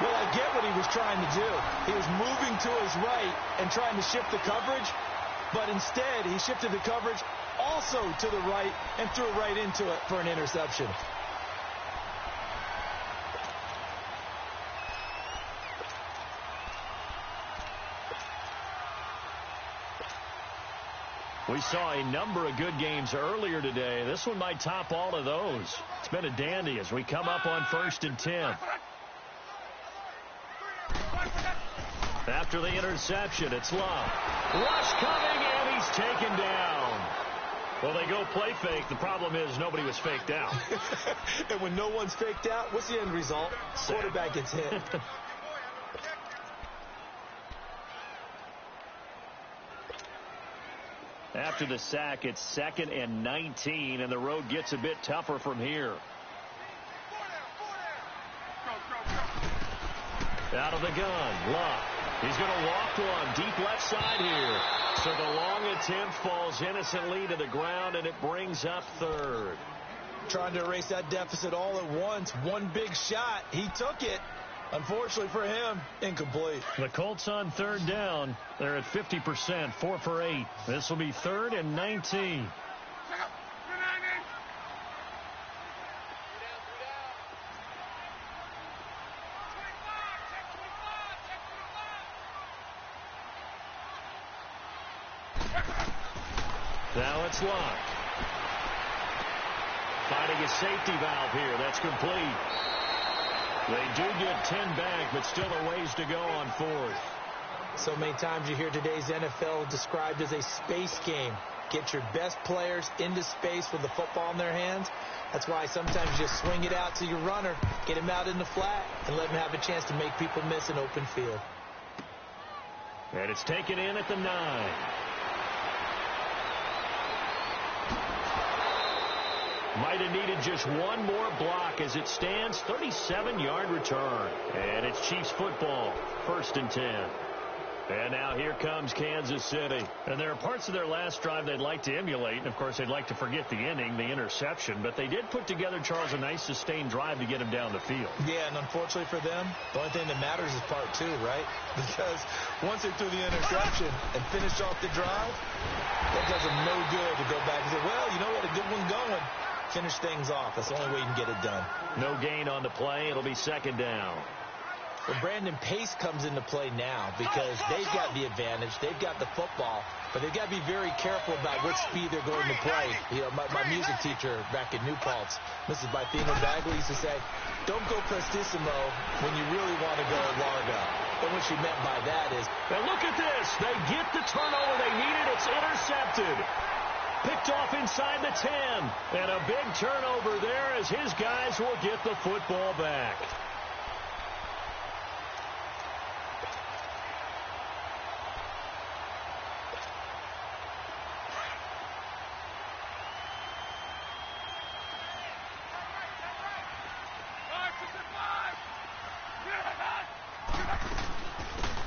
Well, I get what he was trying to do. He was moving to his right and trying to shift the coverage, but instead he shifted the coverage also to the right and threw right into it for an interception. We saw a number of good games earlier today. This one might top all of those. It's been a dandy as we come up on 1st and 10. After After the interception, it's Love. Rush coming, and he's taken down. Well, they go play fake. The problem is nobody was faked out. And when no one's faked out, what's the end result? Quarterback gets hit. After the sack, it's 2nd and 19, and the road gets a bit tougher from here. Out of the gun, Luck. He's going to walk one deep left side here. So the long attempt falls innocently to the ground, and it brings up 3rd. Trying to erase that deficit all at once. One big shot. He took it. Unfortunately for him, incomplete. The Colts on 3rd down. They're at 50%, 4 for 8. This will be 3rd and 19. Now it's Locke. Finding a safety valve here. That's complete. They do get 10 back, but still a ways to go on 4th. So many times you hear today's NFL described as a space game. Get your best players into space with the football in their hands. That's why sometimes you just swing it out to your runner, get him out in the flat, and let him have a chance to make people miss an open field. And it's taken in at the 9. Might have needed just one more block as it stands. 37-yard return. And it's Chiefs football. 1st and 10. And now here comes Kansas City. And there are parts of their last drive they'd like to emulate. And, of course, they'd like to forget the inning, the interception. But they did put together, Charles, a nice sustained drive to get him down the field. Yeah, and unfortunately for them, the only thing that matters is part 2, right? Because once they threw the interception and finished off the drive, that does them no good to go back and say, well, you know, we had a good one going. Finish things off. That's the only way you can get it done. No gain on the play. It'll be 2nd down. Well, Brandon Pace comes into play now because they've got the advantage. They've got the football, but they've got to be very careful about what speed they're going to play. You know, my music teacher back at New Paltz, Mrs. Bythena Bagley, used to say, don't go prestissimo when you really want to go largo. And what she meant by that is, now look at this. They get the turnover they needed. It's intercepted. Picked off inside the 10. And a big turnover there as his guys will get the football back.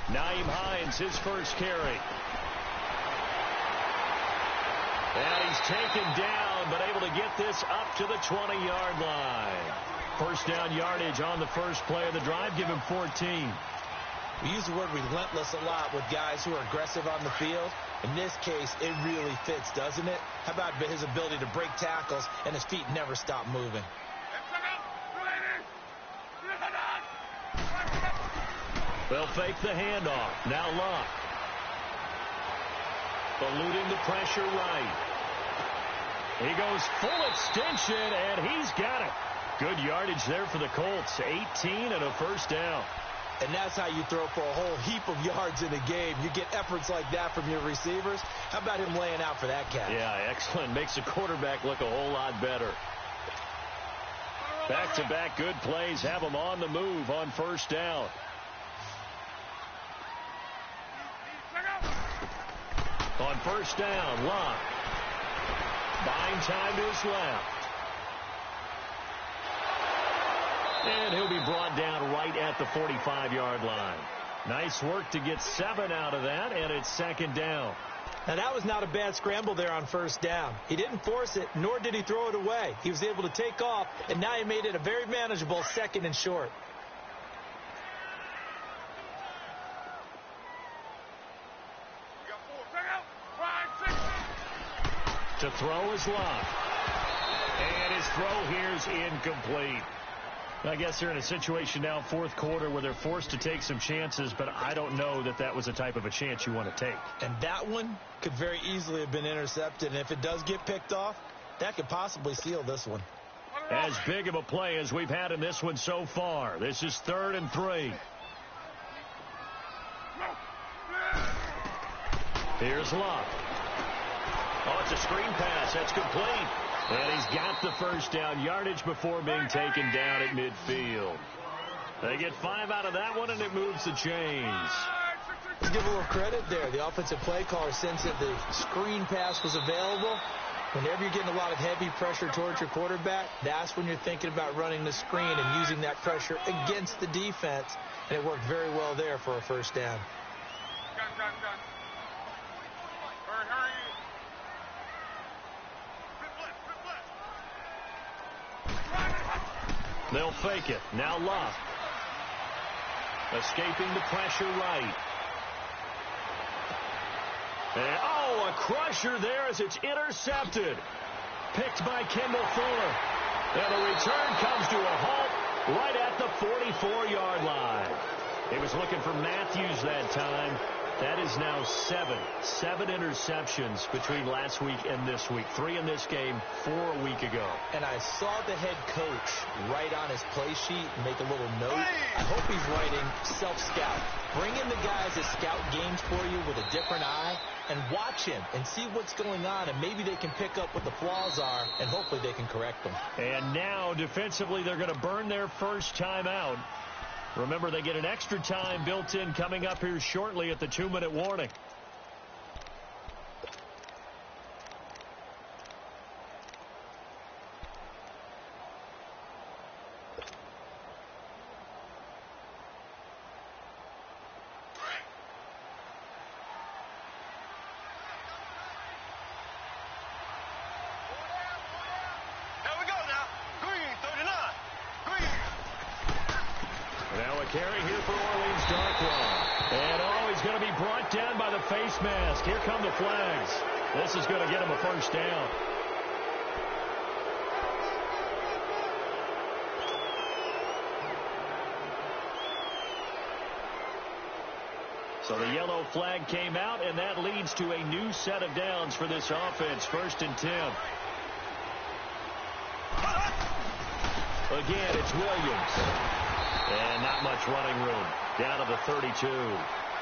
Nyheim Hines, his first carry. And he's taken down, but able to get this up to the 20-yard line. First down yardage on the first play of the drive. Give him 14. We use the word relentless a lot with guys who are aggressive on the field. In this case, it really fits, doesn't it? How about his ability to break tackles and his feet never stop moving? They'll fake the handoff. Now Luck. Eluding the pressure right. He goes full extension, and he's got it. Good yardage there for the Colts. 18 and a first down. And that's how you throw for a whole heap of yards in a game. You get efforts like that from your receivers. How about him laying out for that catch? Yeah, excellent. Makes the quarterback look a whole lot better. Back-to-back good plays have him on the move on first down. On first down, Locke. Buying time to his left. And he'll be brought down right at the 45-yard line. Nice work to get 7 out of that, and it's second down. Now, that was not a bad scramble there on first down. He didn't force it, nor did he throw it away. He was able to take off, and now he made it a very manageable second and short. To throw is Locke. And his throw here is incomplete. I guess they're in a situation now, fourth quarter, where they're forced to take some chances, but I don't know that that was the type of a chance you want to take. And that one could very easily have been intercepted, and if it does get picked off, that could possibly seal this one. As big of a play as we've had in this one so far. This is 3rd and 3. Here's Luck. Oh, it's a screen pass. That's complete. And he's got the first down yardage before being taken down at midfield. They get 5 out of that one, and it moves the chains. Let's give a little credit there. The offensive play caller sensed that the screen pass was available. Whenever you're getting a lot of heavy pressure towards your quarterback, that's when you're thinking about running the screen and using that pressure against the defense. And it worked very well there for a first down. They'll fake it. Now Luck. Escaping the pressure right. And, oh, a crusher there as it's intercepted. Picked by Kendall Fuller. And the return comes to a halt right at the 44-yard line. He was looking for Matthews that time. That is now 7 interceptions between last week and this week. 3 in this game, 4 a week ago. And I saw the head coach write on his play sheet and make a little note. I hope he's writing self-scout. Bring in the guys that scout games for you with a different eye and watch him and see what's going on, and maybe they can pick up what the flaws are, and hopefully they can correct them. And now defensively they're going to burn their first time out. Remember, they get an extra time built in coming up here shortly at the 2-minute warning. Carry here for Orleans Darkwa. And oh, he's going to be brought down by the face mask. Here come the flags. This is going to get him a first down. So the yellow flag came out, and that leads to a new set of downs for this offense. 1st and 10. Again, it's Williams. And not much running room. Down to the 32.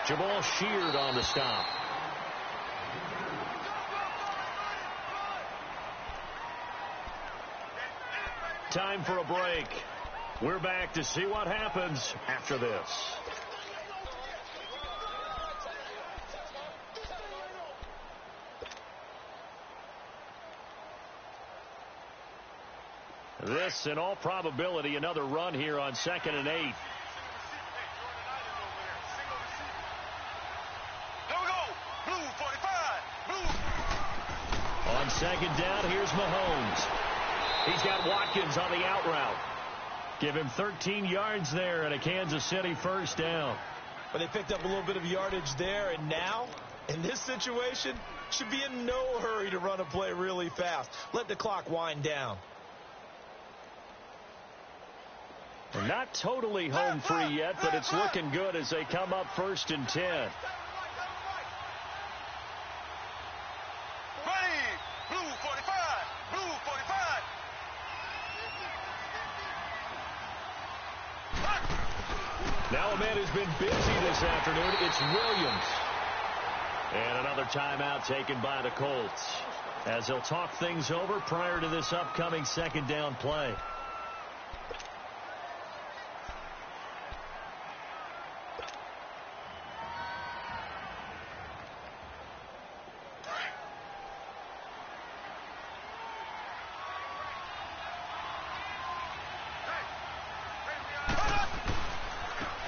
Jamal Sheard on the stop. Time for a break. We're back to see what happens after this. This, in all probability, another run here on 2nd and 8. Here we go. Blue 45. Blue. On 2nd down, here's Mahomes. He's got Watkins on the out route. Give him 13 yards there and a Kansas City first down. But they picked up a little bit of yardage there, and now, in this situation, should be in no hurry to run a play really fast. Let the clock wind down. They're not totally home free yet, but it's looking good as they come up 1st and 10. Ready. Blue 45. Blue 45. Now a man who's been busy this afternoon, it's Williams. And another timeout taken by the Colts as they'll talk things over prior to this upcoming 2nd down play.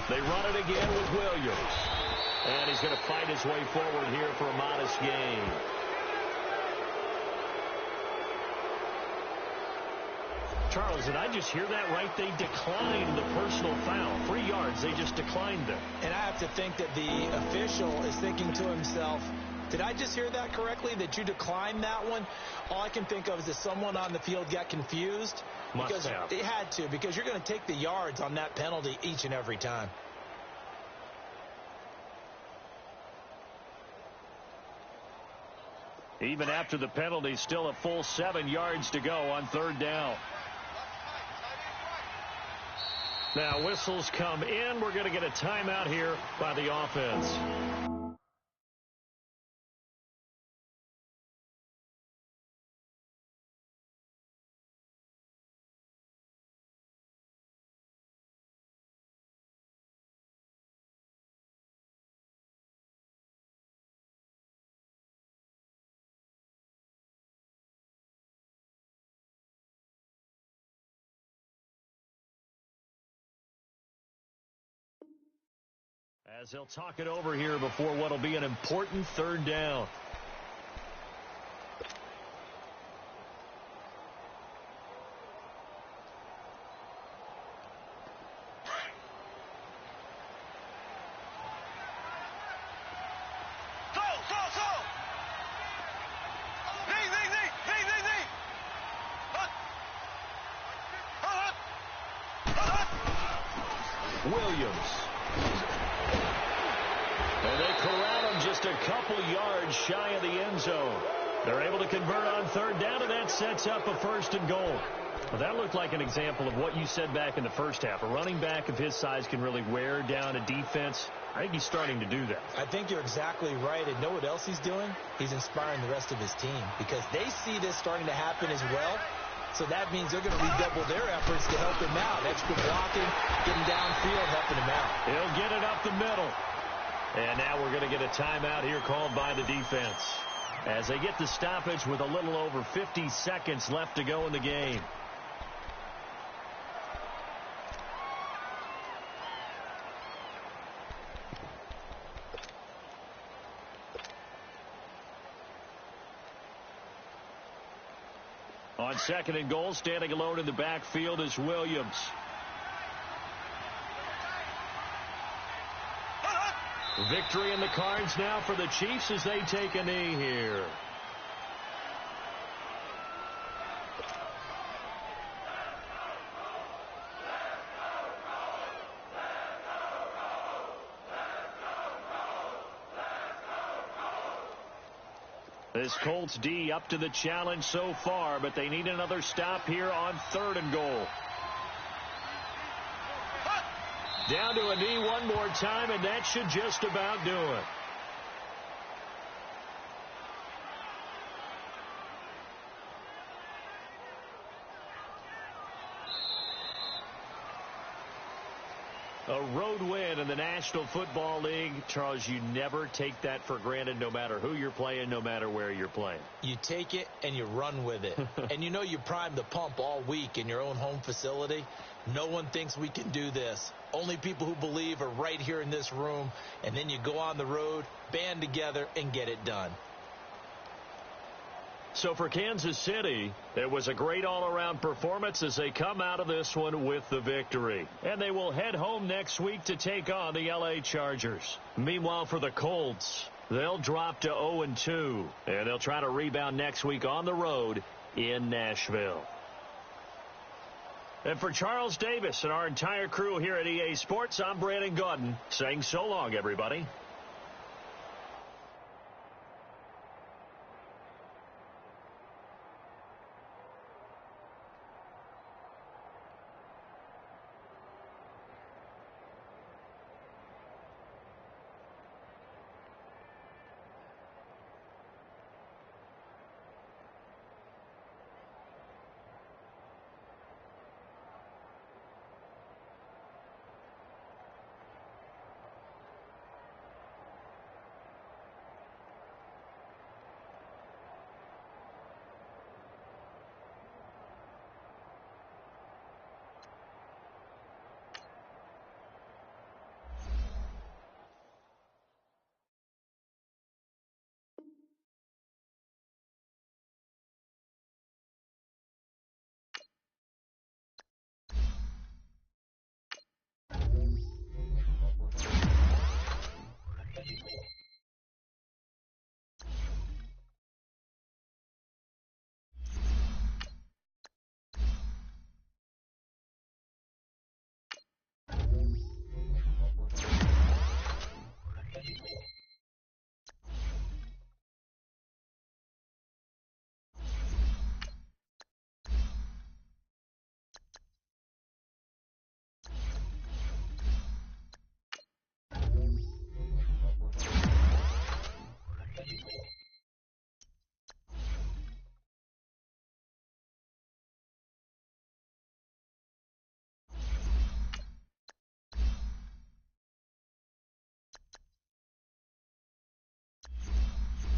They run it again with Williams. And he's going to fight his way forward here for a modest gain. Charles, did I just hear that right? They declined the personal foul. 3 yards, they just declined them. And I have to think that the official is thinking to himself, did I just hear that correctly, that you declined that one? All I can think of is that someone on the field got confused. Must have. It had to, because you're going to take the yards on that penalty each and every time. Even after the penalty, still a full 7 yards to go on 3rd down. Now whistles come in. We're going to get a timeout here by the offense. As they'll talk it over here before what will be an important third down. Williams. And they corral him just a couple yards shy of the end zone. They're able to convert on third down, and that sets up a 1st and goal. Well, that looked like an example of what you said back in the first half. A running back of his size can really wear down a defense. I think he's starting to do that. I think you're exactly right. And know what else he's doing? He's inspiring the rest of his team because they see this starting to happen as well. So that means they're going to redouble their efforts to help him out. Extra blocking, getting downfield, helping him out. He'll get it up the middle. And now we're going to get a timeout here called by the defense as they get the stoppage with a little over 50 seconds left to go in the game. On 2nd and goal, standing alone in the backfield is Williams. Victory in the cards now for the Chiefs as they take a knee here. This Colts D up to the challenge so far, but they need another stop here on 3rd and goal. Down to a knee one more time, and that should just about do it. A road win in the National Football League. Charles, you never take that for granted no matter who you're playing, no matter where you're playing. You take it and you run with it. And you know you primed the pump all week in your own home facility. No one thinks we can do this. Only people who believe are right here in this room. And then you go on the road, band together, and get it done. So for Kansas City, it was a great all-around performance as they come out of this one with the victory. And they will head home next week to take on the L.A. Chargers. Meanwhile, for the Colts, they'll drop to 0-2, and they'll try to rebound next week on the road in Nashville. And for Charles Davis and our entire crew here at EA Sports, I'm Brandon Gaudin saying so long, everybody.